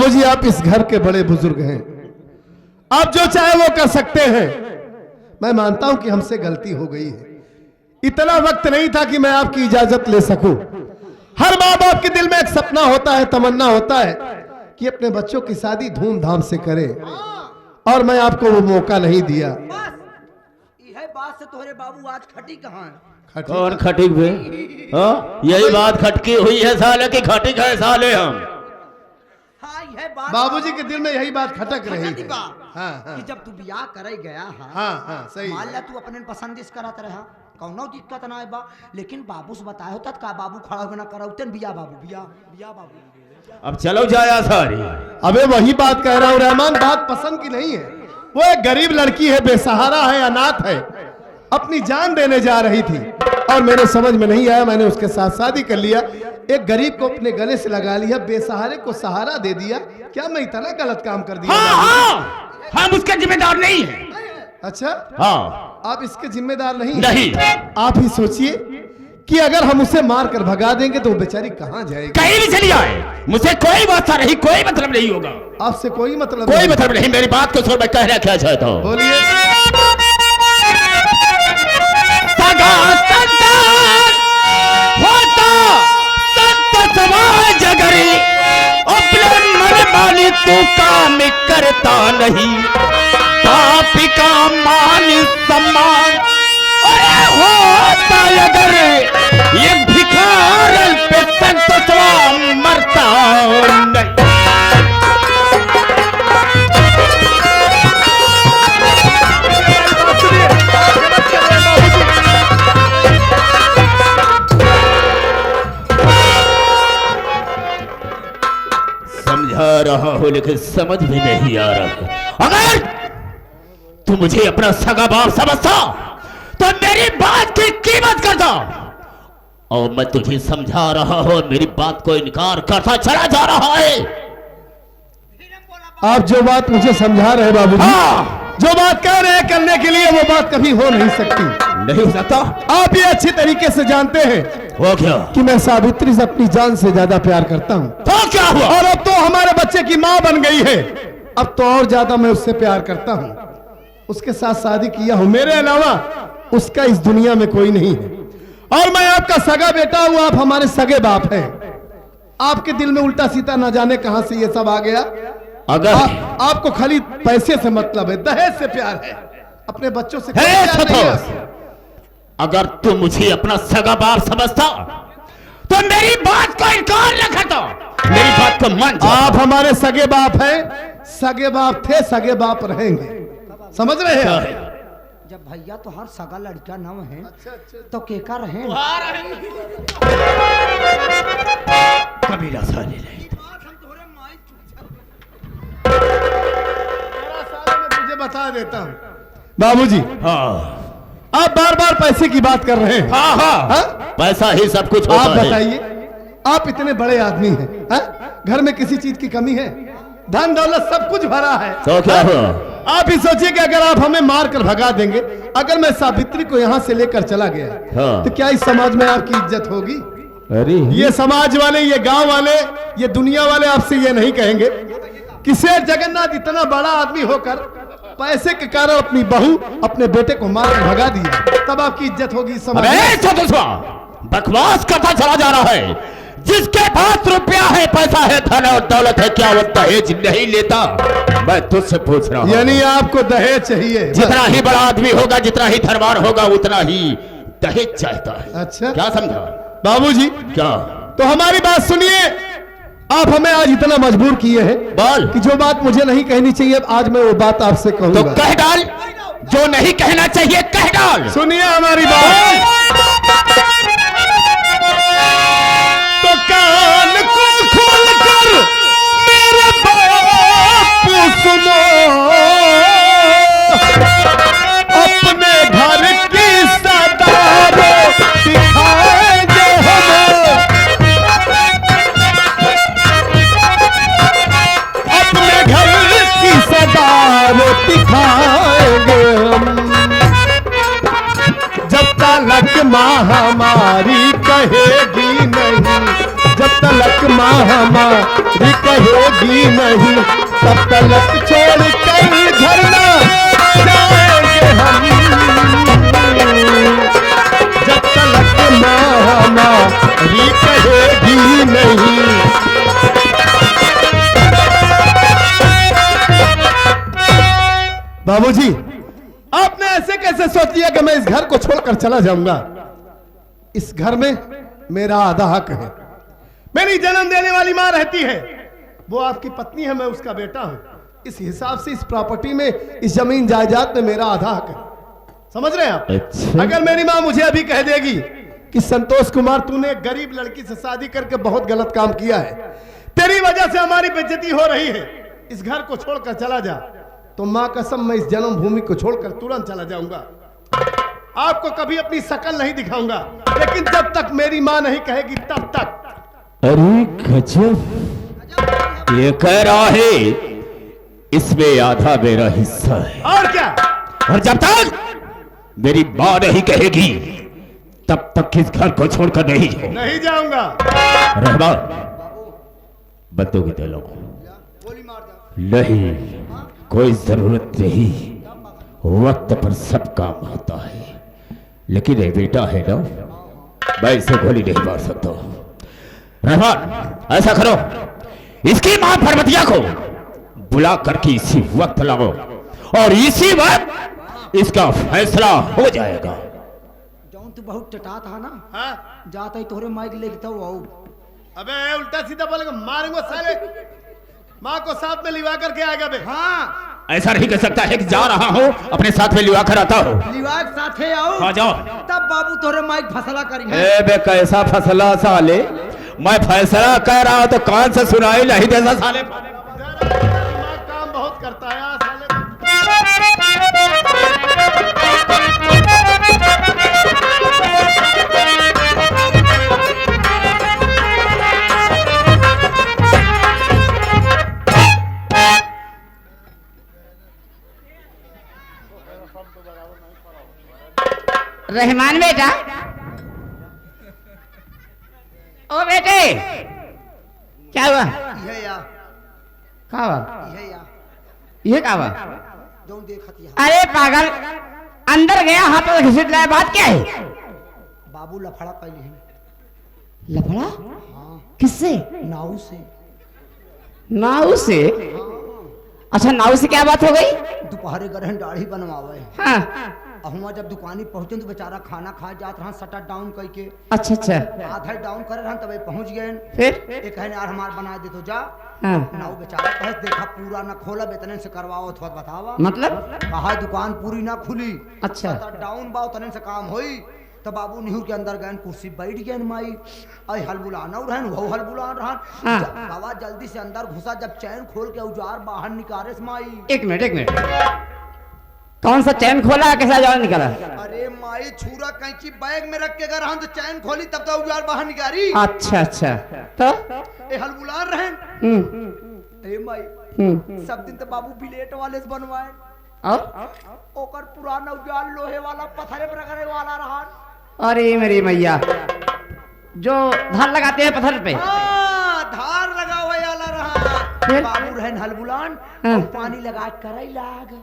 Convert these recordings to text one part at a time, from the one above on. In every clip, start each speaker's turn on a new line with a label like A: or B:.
A: बाबूजी आप इस घर के बड़े बुजुर्ग हैं, आप जो चाहे वो कर सकते हैं। मैं मानता हूं कि हमसे गलती हो गई है, इतना वक्त नहीं था कि मैं आपकी इजाजत ले सकूं। हर माँ बाप के दिल में एक सपना होता है, तमन्ना होता है कि अपने बच्चों की शादी धूमधाम से करे, और मैं आपको वो मौका नहीं दिया।
B: यह बात से तुम्हारे बाबू आज खटी कहाँ है?
C: कौन खटिक भी? यही बात खटकी हुई है साले की, खटिक है साले हम।
B: हाँ, यह बात
A: बाबूजी के दिल में यही बात खटक रही है।
B: हाँ, कि जब तू बियाह करे गया
A: हाँ, सही।
B: मान ला तू अपने पसंदिश करत रहा, कौनो दिक्कत ना है बा, लेकिन बाबू से बताया होता का बाबू खड़ा होना कराउतन बिया बाबू, बिया बाबू।
C: अब चलो जाया सारी।
A: अबे वही बात कह रहा हूँ रहमान, बात पसंद की नहीं है। वो एक गरीब लड़की है, बेसहारा है, अनाथ है, अपनी जान देने जा रही थी और मेरे समझ में नहीं आया, मैंने उसके साथ शादी कर लिया। एक गरीब को अपने गले से लगा लिया, बेसहारे को सहारा दे दिया। क्या मैं इतना गलत काम कर दिया?
C: हम उसके जिम्मेदार नहीं हैं।
A: अच्छा,
C: हाँ,
A: आप इसके जिम्मेदार नहीं?
C: नहीं।
A: आप ही सोचिए कि अगर हम उसे मार कर भगा देंगे तो वो बेचारी कहाँ जाएगी?
C: कहीं भी चली जाए, मुझे कोई बात नहीं, कोई मतलब नहीं होगा।
A: आपसे कोई मतलब
C: कोई मतलब नहीं, मेरी बात को सुन, मैं कहना क्या चाहता हूँ।
A: बोलिए।
C: तू काम करता नहीं, पापी का मान सम्मान, अरे होता अगर ये भिखारन पे संतोषवा मरता नहीं। समझा रहा हूं लेकिन समझ में नहीं आ रहा है। अगर तू मुझे अपना सगा बाप समझता तो मेरी बात की कीमत करता, और मैं तुझे समझा रहा हूं, मेरी बात को इनकार करता चला जा रहा है।
A: आप जो बात मुझे समझा रहे बाबूजी, जो बात कह रहे हैं करने के लिए, वो बात कभी हो नहीं सकती।
C: नहीं हो सकता?
A: आप ये अच्छी तरीके से जानते हैं
C: वो क्या
A: कि मैं सावित्री से अपनी जान से ज्यादा प्यार करता हूँ।
C: तो क्या हुआ?
A: और अब तो हमारे बच्चे की माँ बन गई है, अब तो और ज्यादा मैं उससे प्यार करता हूँ। उसके साथ शादी किया हूँ, मेरे अलावा उसका इस दुनिया में कोई नहीं है, और मैं आपका सगा बेटा हूँ, आप हमारे सगे बाप हैं। आपके दिल में उल्टा सीधा ना जाने कहां से ये सब आ गया।
C: अगर
A: आपको खाली पैसे से मतलब है, दहेज से प्यार है, अपने बच्चों से प्यार नहीं है।
C: अगर तू मुझे अपना सगा बाप समझता तो मेरी बात को इनकार न करता, मेरी बात को मान जा।
A: आप हमारे सगे बाप हैं, सगे बाप थे, सगे बाप रहेंगे, समझ रहे हैं?
B: जब भैया तो हर सगा लड़का नाम है, तो केका रहे
C: कबीरा साले नहीं।
A: मुझे बता देता हूँ बाबूजी,
C: हाँ,
A: आप बार बार पैसे की बात कर रहे हैं।
C: हाँ? पैसा ही सब कुछ होता
A: आप
C: है।
A: बताइए, आप इतने बड़े आदमी हैं, घर में किसी चीज की कमी है? धन दौलत सब कुछ भरा है,
C: तो क्या हुआ?
A: आप ही सोचिए कि अगर आप हमें मार कर भगा देंगे, अगर मैं सावित्री को यहाँ से लेकर चला गया,
C: हाँ।
A: तो क्या इस समाज में आपकी इज्जत होगी?
C: अरे
A: ये समाज वाले, ये गांव वाले, ये दुनिया वाले आपसे ये नहीं कहेंगे कि शेर जगन्नाथ इतना बड़ा आदमी होकर पैसे के कारण अपनी बहू, अपने बेटे को मार कर भगा दिया, तब आपकी इज्जत होगी इस समाज में?
C: बकवास करता चला जा रहा है। जिसके पास रुपया है, पैसा है, धन और दौलत है, क्या वो दहेज नहीं लेता? मैं तुझसे पूछ रहा हूँ।
A: यानी आपको दहेज चाहिए?
C: जितना ही बड़ा आदमी होगा, जितना ही धनवान होगा, उतना ही दहेज चाहता है।
A: अच्छा,
C: क्या समझा
A: बाबूजी?
C: क्या?
A: तो हमारी बात सुनिए, आप हमें आज इतना मजबूर किए हैं
C: बोल
A: कि जो बात मुझे नहीं कहनी चाहिए, आज मैं वो बात आपसे कहूंगा।
C: तो कह डाल, जो नहीं कहना चाहिए कह डाल।
A: सुनिए हमारी बात, तो कान को खोल कर मेरे बाप सुनो, अपने घर की सदारो दिखाएंगे हम, अपने घर की सदारो दिखाएंगे हम, जब तक महामारी कहेगी नहीं, जब तलक माँ हमारी कहेगी नहीं, तब तलक छोड़ कर घर ना जाएंगे हम। जब तलक माँ हमारी कहेगी नहीं। बाबूजी, आपने ऐसे कैसे सोच लिया कि मैं इस घर को छोड़कर चला जाऊंगा? इस घर में मेरा आधा हक है। मेरी जन्म देने वाली मां रहती है, वो आपकी पत्नी है, मैं उसका बेटा हूं। इस हिसाब से इस प्रॉपर्टी में, इस जमीन जायदाद में मेरा आधा हक है। समझ रहे हैं आप?
C: अच्छा।
A: अगर मेरी मां मुझे अभी कह देगी कि संतोष कुमार, तूने एक गरीब लड़की से शादी करके बहुत गलत काम किया है, तेरी वजह से हमारी बेइज्जती हो रही है, इस घर को छोड़कर चला जा, तो मां कसम मैं इस जन्मभूमि को छोड़कर तुरंत चला जाऊंगा। आपको कभी अपनी शकल नहीं दिखाऊंगा, लेकिन जब तक मेरी मां नहीं कहेगी तब तक।
C: अरे गजब, ये कह रहा है इसमें आधा मेरा हिस्सा है।
A: और क्या?
C: और जब तक मेरी मां नहीं कहेगी तब तक इस घर को छोड़कर नहीं जाऊंगा।
A: नहीं जाऊंगा।
C: रहमान, बंदों की दिलों नहीं, कोई जरूरत नहीं, वक्त पर सब काम होता है। लेकिन ये बेटा है ना, मैं इसे गोली नहीं मार सकता। रहमान, ऐसा करो, इसकी मां पर्वतिया को बुला करके इसी वक्त लाओ और इसी वक्त इसका फैसला हो जाएगा।
B: जौन तू बहुत टटा था ना,
A: हाँ?
B: जाता ही तोरे माइक लेके तो आओ।
A: अबे उल्टा सीधा बोलेगा, मारेंगे साले। माँ को साथ में लिवा करके आएगा बे।
B: हाँ,
C: ऐसा नहीं कर सकता है कि जा रहा हूं अपने साथ में लिवा कर आता हूं।
B: लिवाक साथे आओ।
C: आ जाओ।
B: तब बाबू तोरे माइक फसला करेंगे।
C: ए बे, कैसा फसला साले? मैं फैसला कह रहा हूं तो कान से सुनाई नहीं देता साले।
A: दिमाग काम बहुत करता है यार साले।
D: रहमान बेटा, ओ बेटे, क्या हुआ?
B: ये या,
D: क्या हुआ?
B: ये
D: क्या हुआ?
B: जौन देखत या।
D: अरे पागल, अंदर गया, हाथ में घसीट लाया, बात क्या है?
B: बाबू लफड़ा कैली है।
D: लफड़ा?
B: हाँ,
D: किससे?
B: नाऊ से।
D: नाऊ से? अच्छा, नाऊ से क्या बात हो गई?
B: दोपहरे गरहन दाढ़ी बनवावे।
D: हाँ।
B: अहुआ जब दुकानी पहुंचे तो बेचारा खाना खा जात रहा, शटर डाउन करके
D: अच्छा अच्छा।
B: आधा डाउन करे रहा, तब पहुंच गए।
D: फिर?
B: एक कहने यार हमार बना दे तो जा।
D: हाँ।
B: नाऊ बेचारा कहे देखा पूरा ना खोला, बेतने से करवाओ तो बतावा।
D: मतलब?
B: कहा दुकान पूरी ना खुली।
D: अच्छा।
B: शटर डाउन बा, तने से काम होई। तो बाबू निहुर के अंदर गए, कुर्सी बैठ गए माई। आई हल बुलाना रहन, वो हल बुलान रहन।
D: हाँ।
B: बाबा जल्दी से अंदर घुसा, जब चैन खोल के औजार बाहर निकाले माई।
D: एक मिनट, कौन सा चैन खोला, कैसा औजार निकाला?
B: अरे माई, छुरा कैंची बैग में रख के अगर हम तो चैन खोली तब तो औजार बाहर निकाली।
D: अच्छा अच्छा। तो
B: ए हल बुलान रहन। ए माई, सब दिन तो बाबू बिलेट वाले से बनवाए,
D: और
B: ओकर पुराना औजार लोहे वाला पत्थरे पर रखने वाला रहा।
D: अरे मेरी मैया, जो धार लगाते हैं पत्थर पे।
B: हाँ, धार लगा हुआ वाला रहा। बाबू रहन हल बुलान, और पानी लगा कर लाग।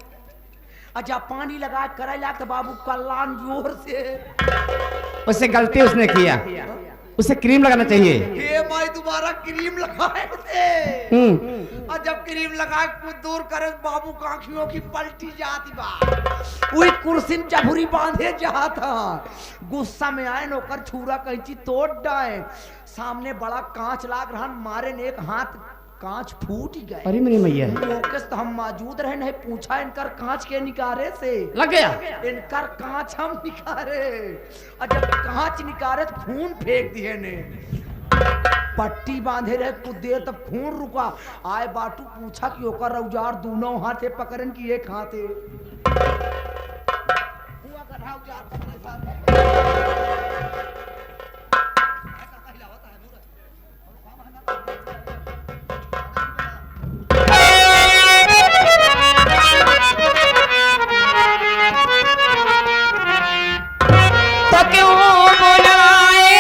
B: अच्छा, पानी लगा कर लाग तो बाबू कल्लान जोर से।
D: उससे गलती उसने किया, उसे क्रीम लगाना चाहिए।
B: हे माई, दोबारा क्रीम लगाए थे। और जब क्रीम लगा कुछ दूर करे, बाबू का आंखियों की पलटी जाती बा। वही कुर्सी में जबूरी बांधे जाता। गुस्सा में आए, नौकर छुरा कैंची तोड़ डाए। सामने बड़ा कांच लाग रहा, मारे ने एक हाथ, कांच फूट गए।
D: अरे मेरी मैया,
B: मौके से तो हम मौजूद रहे, नहीं पूछा इनकर कांच के निकारे से।
D: लग गया?
B: इनकर कांच हम निकारे, और जब कांच निकारे तो खून फेंक दिए ने। पट्टी बांधे रहे कुछ देर, तब खून रुका। आए बाटू पूछा कि ओकर औजार दोनों हाथे पकड़न की एक हाथे। हुआ गधा औजार पकड़े साथ।
D: तो क्यों बुलाए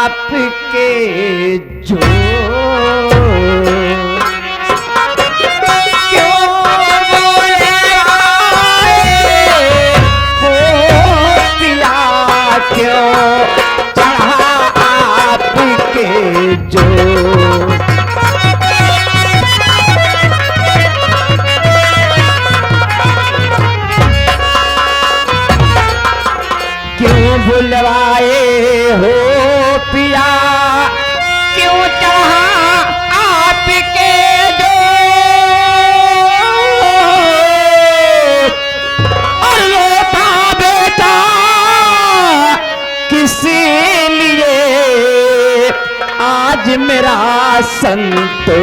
D: आपके जो क्यों बुलाए हो पिया, क्यों चढ़ा आपके जो बुलवाए हो पिया, क्यों चढ़ा आपके जो और रोता बेटा किसी लिए आज मेरा संतोष।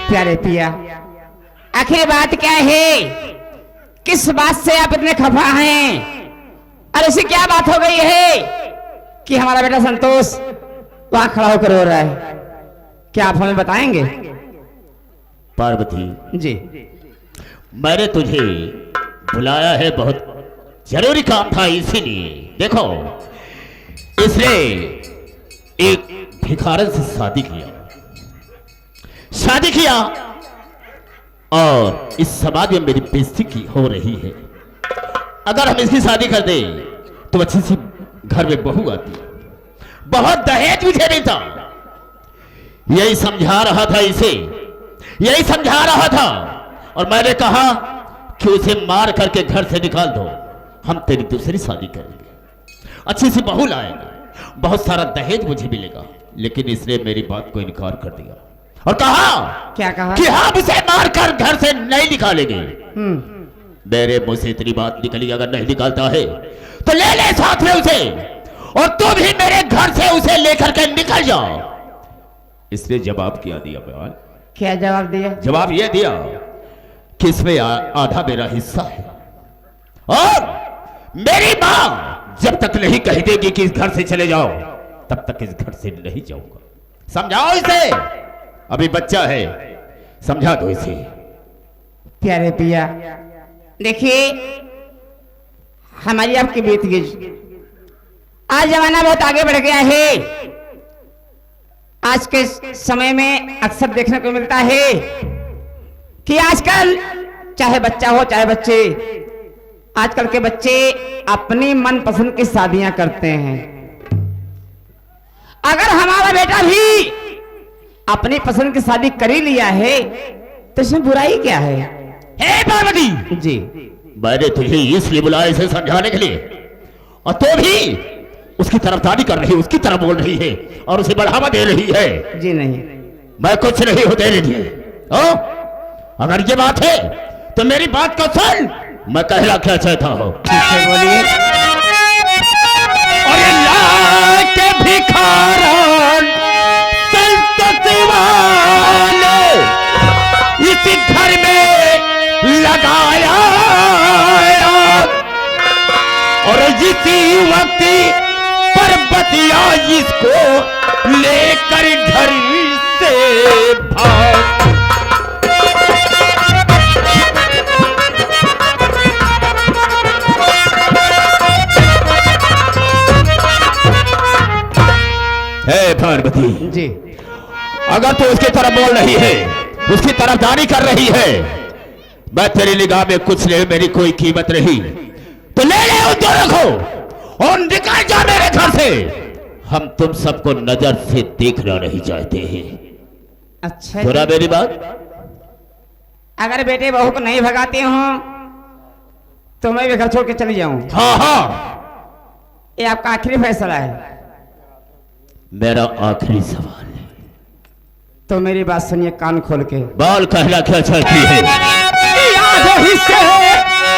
D: प्यारे पिया, आखिर बात क्या है? किस बात से आप इतने खफा हैं? और ऐसी क्या बात हो गई है कि हमारा बेटा संतोष वहां खड़ा होकर रो रहा है? क्या आप हमें बताएंगे?
C: पार्वती
D: जी,
C: मैंने तुझे बुलाया है, बहुत जरूरी काम था, इसीलिए। देखो, इसने एक भिखारन से शादी किया और इस समाज में मेरी बेइज्जती की हो रही है। अगर हम इसकी शादी कर दें तो अच्छी सी घर में बहू आती। बहुत दहेज मुझे नहीं था, यही समझा रहा था इसे, यही समझा रहा था। और मैंने कहा कि उसे मार करके घर से निकाल दो, हम तेरी दूसरी शादी करेंगे, अच्छी सी बहू लाएंगे, बहुत सारा दहेज मुझे मिलेगा। लेकिन इसने मेरी बात को इनकार कर दिया और कहा,
D: क्या कहा?
C: कि हम उसे मारकर घर से नहीं निकालेंगे। मेरे मुंह से इतनी बात निकली, अगर नहीं निकालता है तो ले ले साथ में उसे, और तू भी मेरे घर से उसे लेकर के निकल जाओ। इसने जवाब क्या दिया बयान?
D: क्या जवाब दिया?
C: जवाब यह दिया कि इसमें आधा मेरा हिस्सा है, और मेरी मां जब तक नहीं कह देगी कि इस घर से चले जाओ, तब तक इस घर से नहीं जाऊंगा। समझाओ इसे, अभी बच्चा है, समझा दो इसे।
D: प्यारे पिया, देखिए हमारी आपकी बीत गई, आज जमाना बहुत आगे बढ़ गया है। आज के समय में अक्सर देखने को मिलता है कि आजकल चाहे बच्चा हो चाहे बच्चे, आजकल के बच्चे अपनी मनपसंद की शादियां करते हैं। अगर हमारा बेटा भी अपनी पसंद की शादी कर ही लिया है तो इसमें बुराई क्या है?
C: हे पार्वती
D: जी,
C: मैंने तुझे इसलिए बुलाया इसे समझाने के लिए, और तो भी उसकी तरफदारी कर रही है, उसकी तरफ बोल रही है और उसे बढ़ावा दे रही है।
D: जी नहीं,
C: मैं कुछ नहीं हो तेरे लिए। अगर ये बात है तो मेरी बात को सुन, मैं कहना क्या चाहता हूं।
D: बोलिए।
C: और अल्लाह के भिखारन वाले इसी घर में लगाया, और इसी वक्त पर्वतिया इसको लेकर घर से भाग। हे पार्वती
D: जी,
C: अगर तू उसकी तरफ बोल रही है, उसकी तरफदारी कर रही है, मैं तेरी निगाह में कुछ नहीं, मेरी कोई कीमत नहीं, तो ले ले उन दोनों को और निकल जा मेरे घर से। हम तुम सबको नजर से देखना नहीं चाहते हैं।
D: अच्छा
C: सुना मेरी बात?
D: अगर बेटे बहू को नहीं भगाते हो तो मैं भी घर छोड़ के चली जाऊं।
C: हाँ हाँ,
D: ये आपका आखिरी फैसला है?
C: मेरा आखिरी सवाल है।
D: तो मेरी बात सुनिए कान खोल के।
C: बाल कहना क्या चाहती है?
D: आधे हिस्से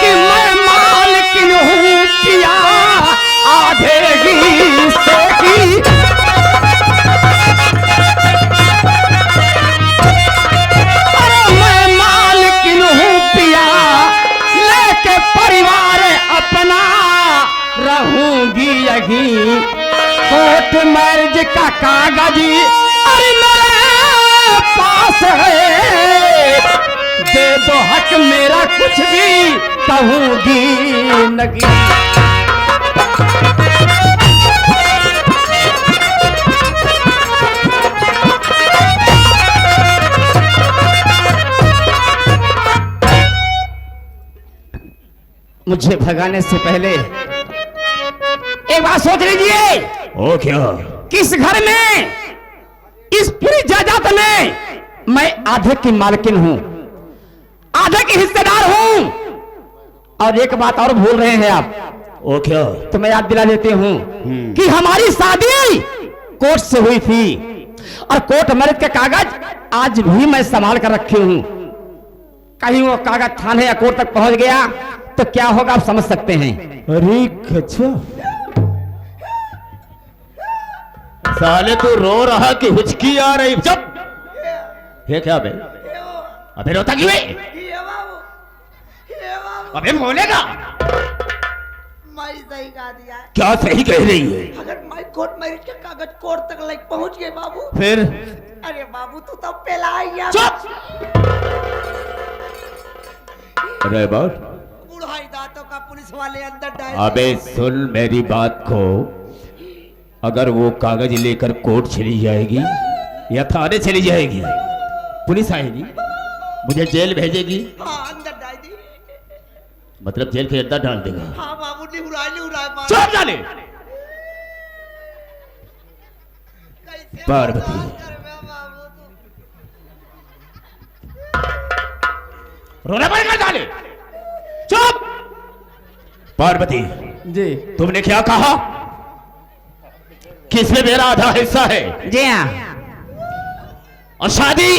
D: कि मैं मालकिन हूँ पिया, आधे हिस्से की अरे मैं मालकिन हूँ पिया, लेके परिवार अपना रहूंगी यही, कोर्ट मैरिज का कागज अरे मेरे पास है तो हक मेरा कुछ भी कहूंगी नहीं। मुझे भगाने से पहले एक बात सोच लीजिए।
C: ओ क्या?
D: किस घर में, इस पूरी जायदाद में मैं आधे की मालकिन हूं, आधे की हिस्सेदार हूं। और एक बात और भूल रहे हैं आप।
C: ओ क्या?
D: तो मैं याद दिला देती हूं कि हमारी शादी कोर्ट से हुई थी और कोर्ट मैरिज के कागज आज भी मैं संभाल कर रखी हूं। कहीं वो कागज थाने या कोर्ट तक पहुंच गया तो क्या होगा आप समझ सकते हैं।
C: अरे अच्छा, साले तू रो रहा कि हुचकी आ रही? चुप! ये क्या बे? अबे रोता क्यों है?
B: ये बाबू, ये बाबू,
C: अबे बोलेगा?
B: मैं सही कहा दिया है।
C: क्या सही कह रही है?
B: अगर मैं कोर्ट मैरिज के कागज कोर्ट तक लाइक पहुंच गए बाबू,
C: फिर?
B: अरे बाबू तू तो पहला आया।
C: चुप! अरे बात,
B: बुढ़ाई दांतों का पुलिस वाले अंदर डाल।
C: अबे सुन मेरी बात को, अगर वो कागज लेकर कोर्ट चली जाएगी या थाने चली जाएगी, पुलिस आएगी, मुझे जेल भेजेगी,
B: हाँ अंदर डाल दी।
C: मतलब जेल के अंदर डाल देगा।
B: हाँ बाबू नहीं उड़ाए मार।
C: चुप जाने।
B: कैसे
C: पार्वती।
B: बर्दाश्त करबे बाबू तू?
C: रोना बंद कर डाले। चुप! पार्वती,
D: जी
C: तुमने क्या कहा? किसमें मेरा आधा हिस्सा है?
D: जी हाँ।
C: और शादी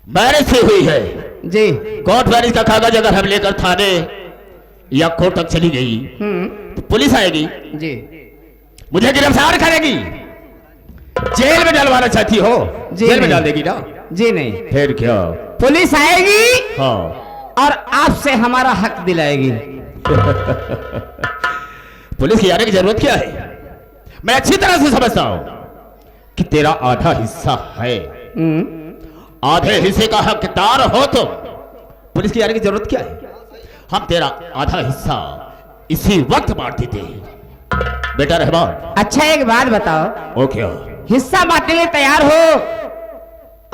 C: मैरिज से हुई है।
D: जी
C: कोर्ट मैरिज का कागज अगर हम लेकर थाने या कोर्ट तक चली गई तो पुलिस आएगी,
D: जी
C: मुझे गिरफ्तार करेगी, जेल में डलवाना चाहती हो?
D: जी
C: जेल में
D: नहीं।
C: डाल देगी ना?
D: जी नहीं,
C: फिर क्या?
D: पुलिस आएगी
C: हाँ,
D: और आपसे हमारा हक दिलाएगी।
C: पुलिस की आने की जरूरत क्या है? मैं अच्छी तरह से समझता हूं कि तेरा आधा हिस्सा है, आधे हिस्से का हकदार हो तुम। पुलिस की आने की जरूरत क्या है? हम तेरा आधा हिस्सा इसी वक्त बांट देते हैं। बेटा रहमान,
D: अच्छा एक बात बताओ,
C: ओ क्या?
D: हिस्सा बांटने के लिए तैयार हो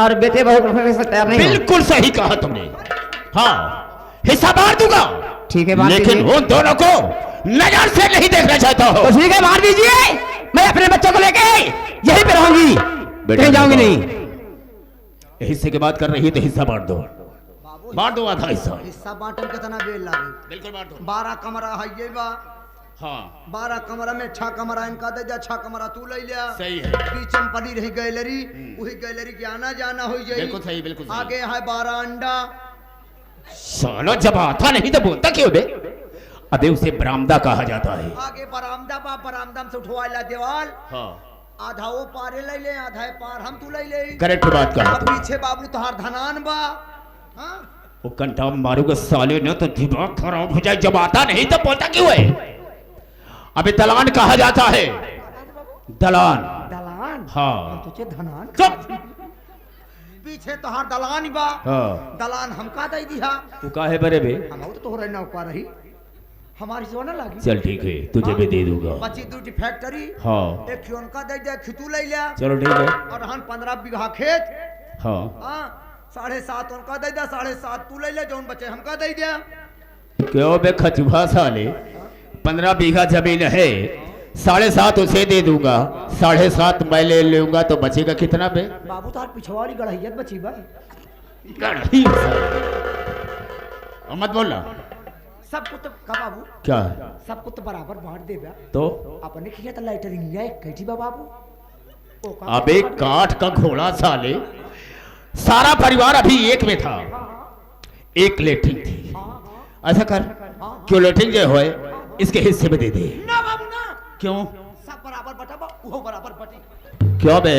D: और बेटे बहू को रखने के लिए तैयार नहीं हो?
C: बिल्कुल सही कहा तुमने। हाँ, हिस्सा बांट दूंगा,
D: ठीक है बांट
C: लेकिन
D: दीजिए।
C: उन दोनों को नजर से नहीं देखना चाहता हो।
D: तो ठीक है मार दीजिए, मैं अपने बच्चों को लेके यहीं पे रहूंगी, कहीं जाऊंगी नहीं।
C: हिस्से की बात कर रही है तो हिस्सा बांट दो,
B: बाबू
C: बांट दो आधा हिस्सा।
B: हिस्सा बांटन कितना बेल लागे?
C: बिल्कुल बांट दो।
B: 12 कमरा है ये बा।
C: हाँ
B: 12 कमरा में 6 कमरा इनका दे जा, 6 कमरा तू ले लिया।
C: सही है,
B: बीच में पड़ी रही गैलरी, वही गैलरी के आना जाना हो जाए।
C: बिल्कुल सही, बिल्कुल सही।
B: आगे है 12 अंडा।
C: साला जब आता नहीं तो बोलता क्यों बे? अबे उसे बरामदा कहा जाता है।
B: आगे बरामदा बा, बरामदा में से उठवाला दीवार।
C: हाँ
B: आधा वो पारे ले ले, आधा है पार हम तू ले ले।
C: करेक्ट बात कहा
B: अब
C: तू।
B: पीछे बाबू तोहार धनान बा। हाँ
C: वो कंटा मारूंगा साले ने तो दिमाग खराब हो जाए। जब आता नहीं तो बोलता क्यों है? अबे दलान कहा जाता है, दलान।
B: दलान?
C: हाँ
B: तुझे धनान?
C: चुप।
B: पीछे तोहार दलान बा।
C: हाँ
B: दलान हमका दे दिया।
C: तू काहे बरे बे?
B: हम तो तोहरे नौका रही, हमारी सोना लागी।
C: चल ठीक है, तुझे भी दे दूंगा।
B: बची दूटी फैक्ट्री।
C: हाँ
B: एक खियोनका दे दे, खितू ले लिया।
C: चलो ठीक है।
B: और हन 15 बीघा खेत।
C: हाँ
B: हाँ 7.5 उनका दे दे, 7.5 तू ले ले, जौन बचे हमका दे दिया।
C: क्यों बे खचुआ साले? 15 बीघा जमीन है, 7.5 उसे दे दूंगा, 7.5 मैं ले लूंगा तो बचेगा कितना बे?
B: बाबू तार पिछवाड़ी गढ़ैयत बची बा।
C: गढ़ी और मत बोलना।
B: सबको तो का बाबू,
C: क्या?
B: सबको तो बराबर बांट दे बा।
C: तो
B: अपने खिया तो लाइटरिंग लिया एक कैठी बा बाबू। ओ का
C: अबे काठ का घोड़ा साले, सारा परिवार अभी एक में था, एक लेटरिन थी। ऐसा कर, क्यों लेटरिन जो है इसके हिस्से में दे दे।
B: ना बाबू ना,
C: क्यों?
B: सब बराबर बटा बा, वो बराबर बटी।
C: क्यों बे?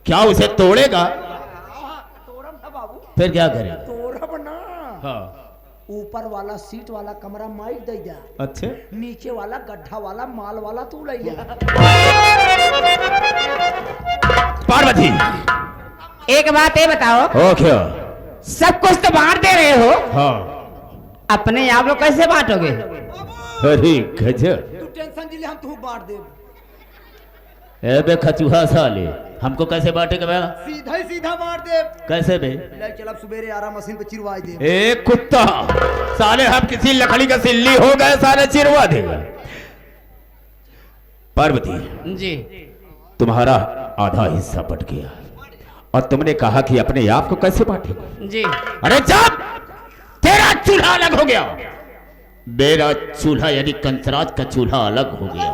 C: क्या उसे तोड़ेगा?
B: तोड़म ना बाबू,
C: फिर क्या करेगा?
B: तोड़म ना।
C: हाँ
B: ऊपर वाला सीट वाला कमरा माइक दे जा,
C: अच्छा।
B: नीचे वाला गड्ढा वाला माल वाला तू ले जा।
C: पार्वती
D: एक बात ये बताओ,
C: ओ क्या?
D: सब कुछ तो बांट दे रहे हो,
C: हाँ।
D: अपने आप लोग कैसे बांटोगे?
C: अरे गजब।
B: तू टेंशन दिले हम तू बांट दे।
C: ए बे खचुहा साले, हमको कैसे बांटेगा बे?
B: सीधा ही सीधा बांट दे।
C: कैसे बे?
B: ले चल अब सवेरे आरा मशीन पे चिरवाई दे।
C: ए कुत्ता साले, हम किसी लकड़ी का सिल्ली हो गए, साले चिरवा देगा। पार्वती
D: जी,
C: तुम्हारा आधा हिस्सा बट गया और तुमने कहा कि अपने आप को कैसे बांटेगा?
D: जी।
C: अरे जब तेरा चूल्हा अलग हो गया, मेरा चूल्हा यानी कंसराज का चूल्हा अलग हो गया,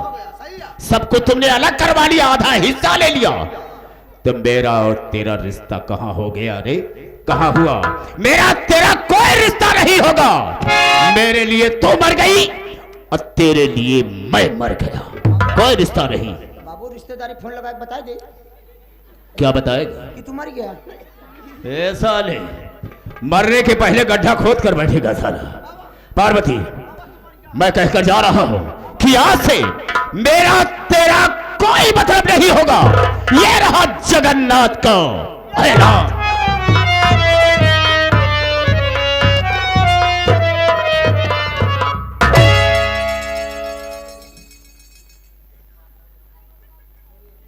C: सबको तुमने अलग करवा लिया, आधा हिस्सा ले लिया, तो मेरा और तेरा रिश्ता कहां हो गया? रे कहां हुआ? मेरा तेरा कोई रिश्ता नहीं होगा। मेरे लिए तू मर गई और तेरे लिए मैं मर गया, कोई रिश्ता नहीं।
B: बाबू रिश्तेदारी फोन लगा के बता दे।
C: क्या बताएगा?
B: कि तू मर गया।
C: ए साले, मरने के पहले गड्ढा खोद कर बैठेगा साला। पार्वती, मैं कहकर जा रहा हूं कि आज से मेरा तेरा कोई मतलब नहीं होगा। ये रहा जगन्नाथ का ऐलान।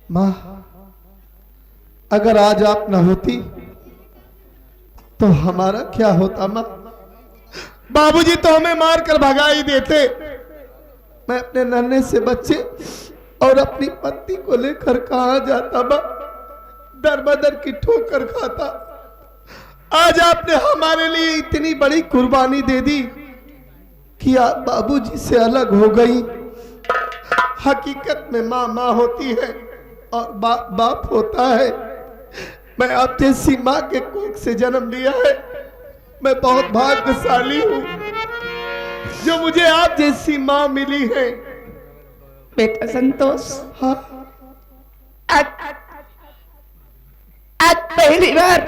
A: माँ, अगर आज आप न होती तो हमारा क्या होता माँ? बाबूजी तो हमें मार कर भगा ही देते। मैं अपने नन्हे से बच्चे और अपनी पत्नी को लेकर कहां जाता माँ? दर बदर की ठोकर खाता। आज आपने हमारे लिए इतनी बड़ी कुर्बानी दे दी कि आप बाबूजी से अलग हो गई। हकीकत में माँ माँ होती है और बाप बाप होता है। मैं आप जैसी माँ के कोख से जन्म लिया है। मैं बहुत भाग्यशाली हूँ जो मुझे आप जैसी माँ मिली है।
D: बेटा संतोष,
A: हाँ,
D: आज पहली बार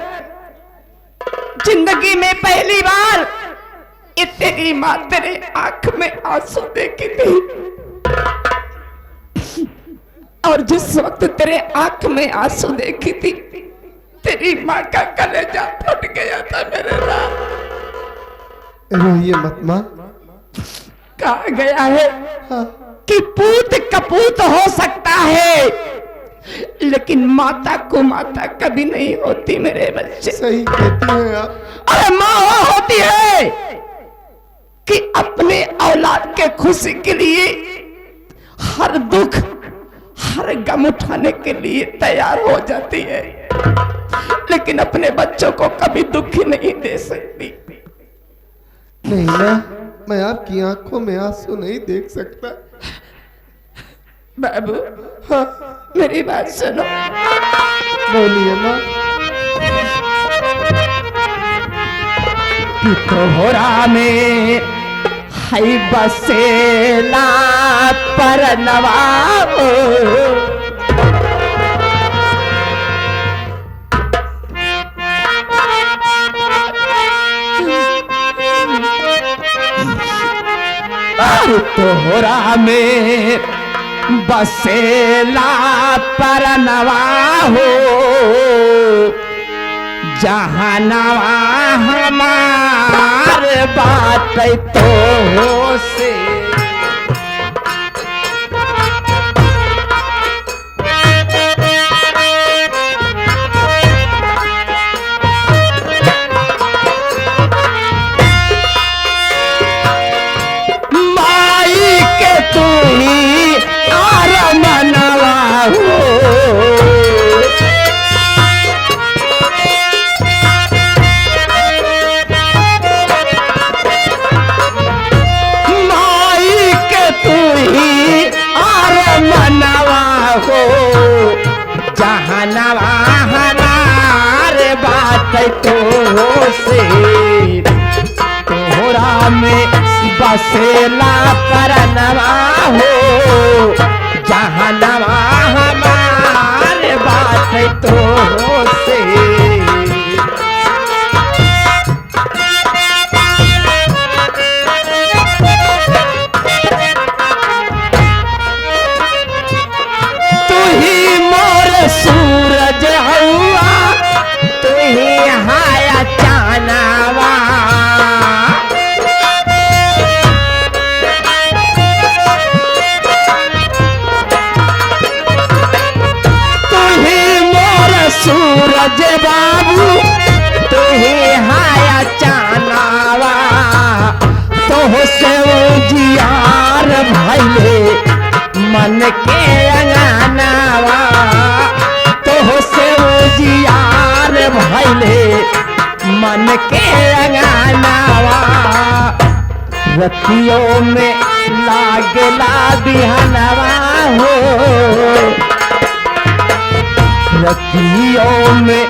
D: जिंदगी में पहली बार तेरी माँ तेरे आंख में आंसू देखी थी, और जिस वक्त तेरे आंख में आंसू देखी थी, तेरी माँ का कलेजा फट गया था मेरे राम।
A: रोइए मत माँ।
D: कहा गया है
A: हाँ,
D: कि पूत कपूत हो सकता है, लेकिन माता को माता कभी नहीं होती मेरे बच्चे।
A: सही कहती हैं आप।
D: अरे माँ वो होती है कि अपने औलाद के खुशी के लिए हर दुख हर गम उठाने के लिए तैयार हो जाती है, लेकिन अपने बच्चों को कभी दुख ही नहीं दे सकती।
A: नहीं माँ, मैं आपकी आंखों में आंसू नहीं देख सकता।
D: बाबू,
A: हाँ,
D: मेरी बात सुनो।
A: बोलिए माँ।
D: तोहरा में है बसेला परनवा तोहरा में बसेला परनवा हो, जहानवा हमार बात तो हो से। माई के तू ही आर मनवा हो, जहानवा हमार बात तो से। तोहरा में बसेला परनवा हो, जहानवा हमार बात तो से। सूरज हुआ तू ही हाया चाना जे बाबू तो ही हाया चानावा तो से जियार भैले मन के अंगनावा तो से जियार भैले मन के अंगनावा रतियों में लागला बिहनवा हो रतियों में